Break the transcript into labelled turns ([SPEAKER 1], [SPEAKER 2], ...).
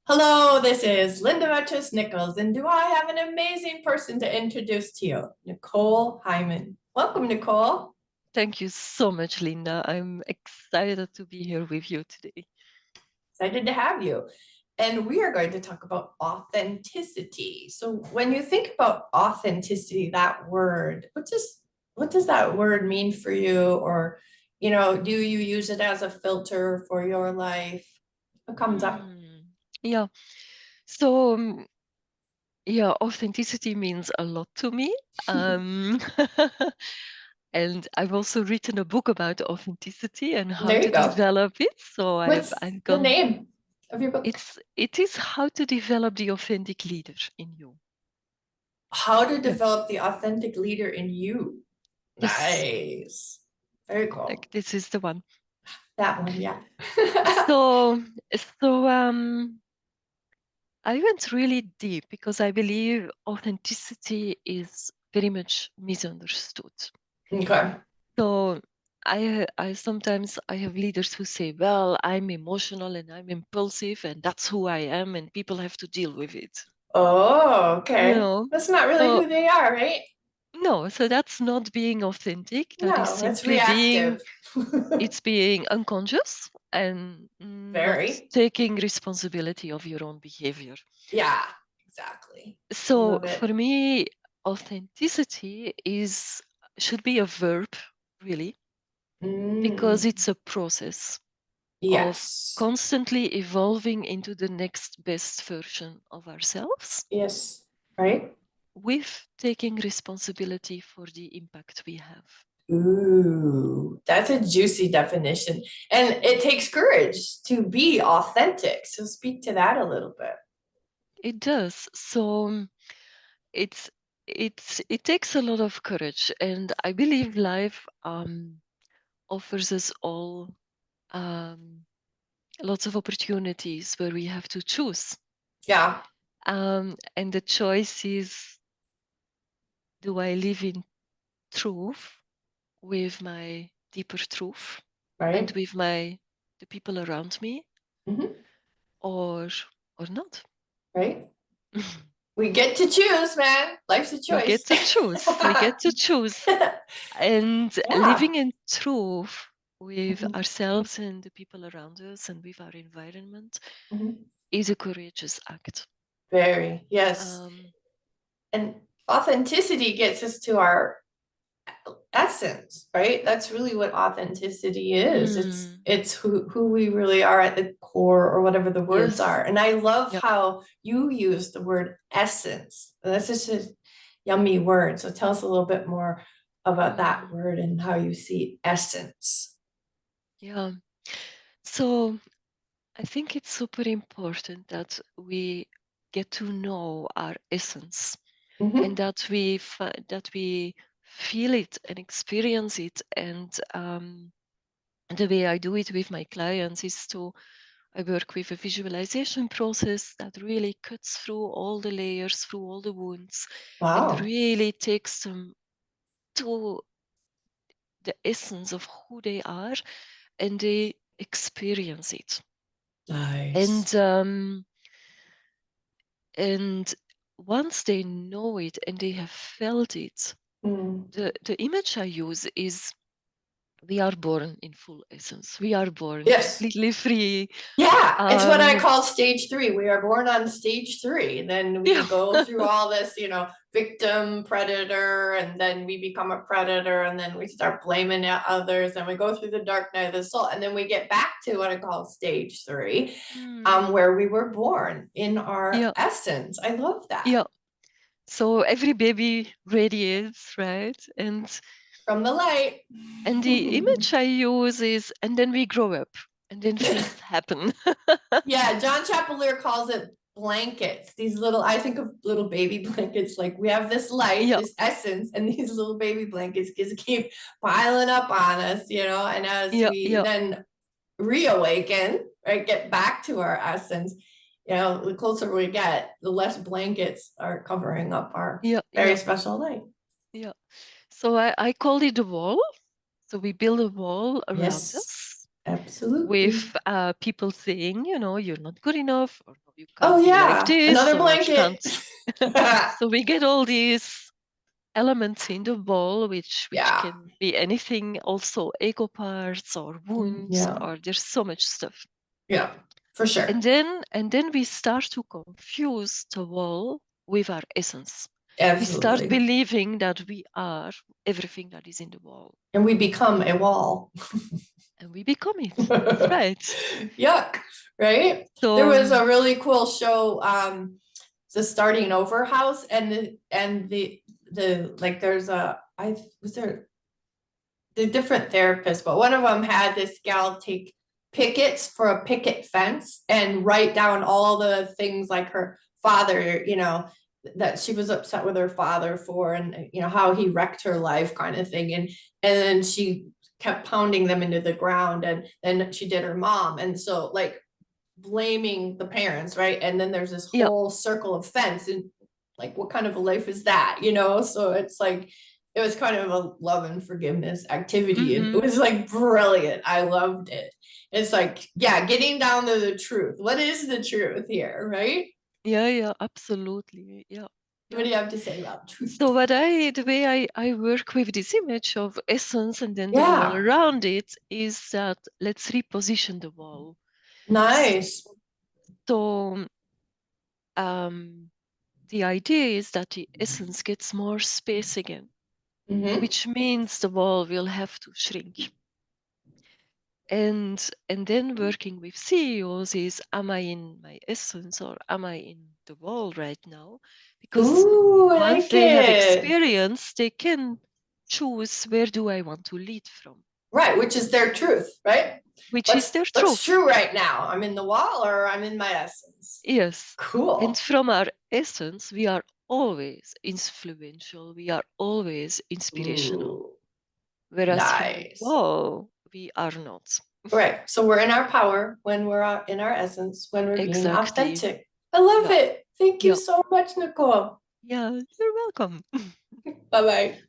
[SPEAKER 1] Hello, this is Linda Vettrus-Nichols, and do I have an amazing person to introduce to you, Nicole Heimann. Welcome, Nicole.
[SPEAKER 2] Thank you so much, Linda. I'm excited to be here with you today.
[SPEAKER 1] Excited to have you. And we are going to talk about authenticity. So when you think about authenticity, that word, what does that word mean for you? Or, do you use it as a filter for your life? What comes up?
[SPEAKER 2] Yeah. So, yeah, authenticity means a lot to me. Um, and I've also written a book about authenticity and how
[SPEAKER 1] There you
[SPEAKER 2] to
[SPEAKER 1] go.
[SPEAKER 2] develop it. So
[SPEAKER 1] What's
[SPEAKER 2] I've
[SPEAKER 1] the
[SPEAKER 2] gone.
[SPEAKER 1] name of your book?
[SPEAKER 2] It is how to develop the authentic leader in you.
[SPEAKER 1] How to
[SPEAKER 2] Yeah.
[SPEAKER 1] develop the authentic leader in you.
[SPEAKER 2] Yes.
[SPEAKER 1] Nice. Very cool.
[SPEAKER 2] Like this is the one.
[SPEAKER 1] That one, yeah.
[SPEAKER 2] So, so I went really deep because I believe authenticity is very much misunderstood.
[SPEAKER 1] Okay.
[SPEAKER 2] So I sometimes I have leaders who say, "Well, I'm emotional and I'm impulsive, and that's who I am, and people have to deal with it."
[SPEAKER 1] Oh, okay.
[SPEAKER 2] No,
[SPEAKER 1] That's not really
[SPEAKER 2] so
[SPEAKER 1] who they are, right?
[SPEAKER 2] no, so that's not being authentic. That is
[SPEAKER 1] No, that's
[SPEAKER 2] simply being
[SPEAKER 1] reactive.
[SPEAKER 2] it's being unconscious and not
[SPEAKER 1] Very.
[SPEAKER 2] taking responsibility of your own behavior.
[SPEAKER 1] Yeah, exactly.
[SPEAKER 2] So
[SPEAKER 1] Love
[SPEAKER 2] for
[SPEAKER 1] it.
[SPEAKER 2] me, authenticity is should be a verb, really, because
[SPEAKER 1] Mm,
[SPEAKER 2] it's a process of
[SPEAKER 1] yes.
[SPEAKER 2] constantly evolving into the next best version of ourselves
[SPEAKER 1] Yes. Right?
[SPEAKER 2] with taking responsibility for the impact we have.
[SPEAKER 1] Ooh, that's a juicy definition. And it takes courage to be authentic. So speak to that a little bit.
[SPEAKER 2] It does. So it's it takes a lot of courage, and I believe life offers us all um, lots of opportunities where we have to choose.
[SPEAKER 1] Yeah.
[SPEAKER 2] And the choice is, do I live in truth with my deeper truth and
[SPEAKER 1] Right?
[SPEAKER 2] with the people around me,
[SPEAKER 1] Hmm.
[SPEAKER 2] or not?
[SPEAKER 1] Right? We get to choose, man. Life's a
[SPEAKER 2] We
[SPEAKER 1] choice.
[SPEAKER 2] get to choose. We get to choose. And
[SPEAKER 1] Yeah.
[SPEAKER 2] living in truth with
[SPEAKER 1] Mhm.
[SPEAKER 2] ourselves and the people around us and with our environment
[SPEAKER 1] Mhm.
[SPEAKER 2] is a courageous act.
[SPEAKER 1] Very, yes.
[SPEAKER 2] Um,
[SPEAKER 1] And authenticity gets us to our essence, right? That's really what authenticity is. It's
[SPEAKER 2] mm,
[SPEAKER 1] it's who we really are at the core or whatever the words
[SPEAKER 2] yes.
[SPEAKER 1] are. And I love
[SPEAKER 2] Yep.
[SPEAKER 1] how you use the word essence. That's just a yummy word. So tell us a little bit more about that
[SPEAKER 2] Mm,
[SPEAKER 1] word and how you see essence.
[SPEAKER 2] yeah. So I think it's super important that we get to know our essence and
[SPEAKER 1] Hmm.
[SPEAKER 2] that we feel it and experience it. And the way I do it with my clients is I work with a visualization process that really cuts through all the layers, through all the wounds, and
[SPEAKER 1] Wow.
[SPEAKER 2] really takes them to the essence of who they are, and they experience it.
[SPEAKER 1] Nice.
[SPEAKER 2] And and once they know it and they have felt it,
[SPEAKER 1] Mm.
[SPEAKER 2] the image I use is we are born in full essence. We are born
[SPEAKER 1] Yes.
[SPEAKER 2] completely free.
[SPEAKER 1] Yeah, it's what I
[SPEAKER 2] Um,
[SPEAKER 1] call stage three. We are born on stage three. Then we
[SPEAKER 2] yeah,
[SPEAKER 1] go through all this, victim, predator, and then we become a predator, and then we start blaming others, and we go through the dark night of the soul, and then we get back to what I call stage three,
[SPEAKER 2] mm,
[SPEAKER 1] where we were born in our
[SPEAKER 2] yeah,
[SPEAKER 1] essence. I love that.
[SPEAKER 2] yeah. So every baby radiates, right?
[SPEAKER 1] From the light.
[SPEAKER 2] And the image I use is, and then we grow up, and then things happen.
[SPEAKER 1] Yeah, John Chapelier calls it blankets. These little, I think of little baby blankets. Like we have this light,
[SPEAKER 2] Yeah,
[SPEAKER 1] this essence, and these little baby blankets just keep piling up on us, and as
[SPEAKER 2] yeah,
[SPEAKER 1] we
[SPEAKER 2] yeah,
[SPEAKER 1] then reawaken, right, get back to our essence, the closer we get, the less blankets are covering up our
[SPEAKER 2] yeah,
[SPEAKER 1] very
[SPEAKER 2] yeah,
[SPEAKER 1] special light.
[SPEAKER 2] yeah. So I call it a wall. So we build a wall around
[SPEAKER 1] Yes.
[SPEAKER 2] us.
[SPEAKER 1] Absolutely.
[SPEAKER 2] with people saying, you know, you're not good enough, or no, you
[SPEAKER 1] Oh
[SPEAKER 2] can't be like
[SPEAKER 1] yeah,
[SPEAKER 2] this,
[SPEAKER 1] another
[SPEAKER 2] or you
[SPEAKER 1] blanket.
[SPEAKER 2] can't. So we get all these elements in the wall, which
[SPEAKER 1] Yeah.
[SPEAKER 2] can be anything, also ego parts or wounds,
[SPEAKER 1] Yeah.
[SPEAKER 2] or there's so much stuff.
[SPEAKER 1] Yeah. For sure.
[SPEAKER 2] And then we start to confuse the wall with our essence. We start
[SPEAKER 1] Absolutely.
[SPEAKER 2] believing that we are everything that is in the wall,
[SPEAKER 1] And we become a wall.
[SPEAKER 2] and we become it. That's right.
[SPEAKER 1] Yuck, right? There
[SPEAKER 2] So
[SPEAKER 1] was a really cool show, the Starting Over House, and the like there's a I was there the different therapists, but one of them had this gal take pickets for a picket fence and write down all the things like her father, that she was upset with her father for, and how he wrecked her life, kind of thing. And then she kept pounding them into the ground, and then she did her mom. And so, like, blaming the parents, right? And then there's this
[SPEAKER 2] yeah,
[SPEAKER 1] whole circle of fence, and like, what kind of a life is that? So it's like, it was kind of a love and forgiveness activity, and it
[SPEAKER 2] mm-hmm.
[SPEAKER 1] was like brilliant. I loved it. It's like, yeah, getting down to the truth. What is the truth here, right?
[SPEAKER 2] Yeah, absolutely. Yeah,
[SPEAKER 1] What
[SPEAKER 2] yeah.
[SPEAKER 1] do you have to say about truth?
[SPEAKER 2] So the way I work with this image of essence and then the wall
[SPEAKER 1] Yeah,
[SPEAKER 2] around it is that let's reposition the wall.
[SPEAKER 1] nice.
[SPEAKER 2] So the idea is that the essence gets more space again,
[SPEAKER 1] Mm-hmm.
[SPEAKER 2] which means the wall will have to shrink. And then working with CEOs is, am I in my essence or am I in the wall right now? Because
[SPEAKER 1] Ooh, I
[SPEAKER 2] once
[SPEAKER 1] like
[SPEAKER 2] they have
[SPEAKER 1] it.
[SPEAKER 2] experience, they can choose where do I want to lead from,
[SPEAKER 1] Right, which is their truth, right?
[SPEAKER 2] which is
[SPEAKER 1] What's
[SPEAKER 2] their
[SPEAKER 1] what's
[SPEAKER 2] truth.
[SPEAKER 1] true right now? I'm in the wall, or I'm in my essence.
[SPEAKER 2] Yes. And
[SPEAKER 1] Cool.
[SPEAKER 2] from our essence, we are always influential, we are always inspirational.
[SPEAKER 1] Ooh,
[SPEAKER 2] Whereas from the
[SPEAKER 1] nice.
[SPEAKER 2] wall, we are not.
[SPEAKER 1] Right. So we're in our power when we're in our essence, when we're being
[SPEAKER 2] Exactly.
[SPEAKER 1] authentic. I love
[SPEAKER 2] Yeah.
[SPEAKER 1] it. Thank you
[SPEAKER 2] Yeah.
[SPEAKER 1] so much, Nicole.
[SPEAKER 2] Yeah. You're welcome.
[SPEAKER 1] Bye bye.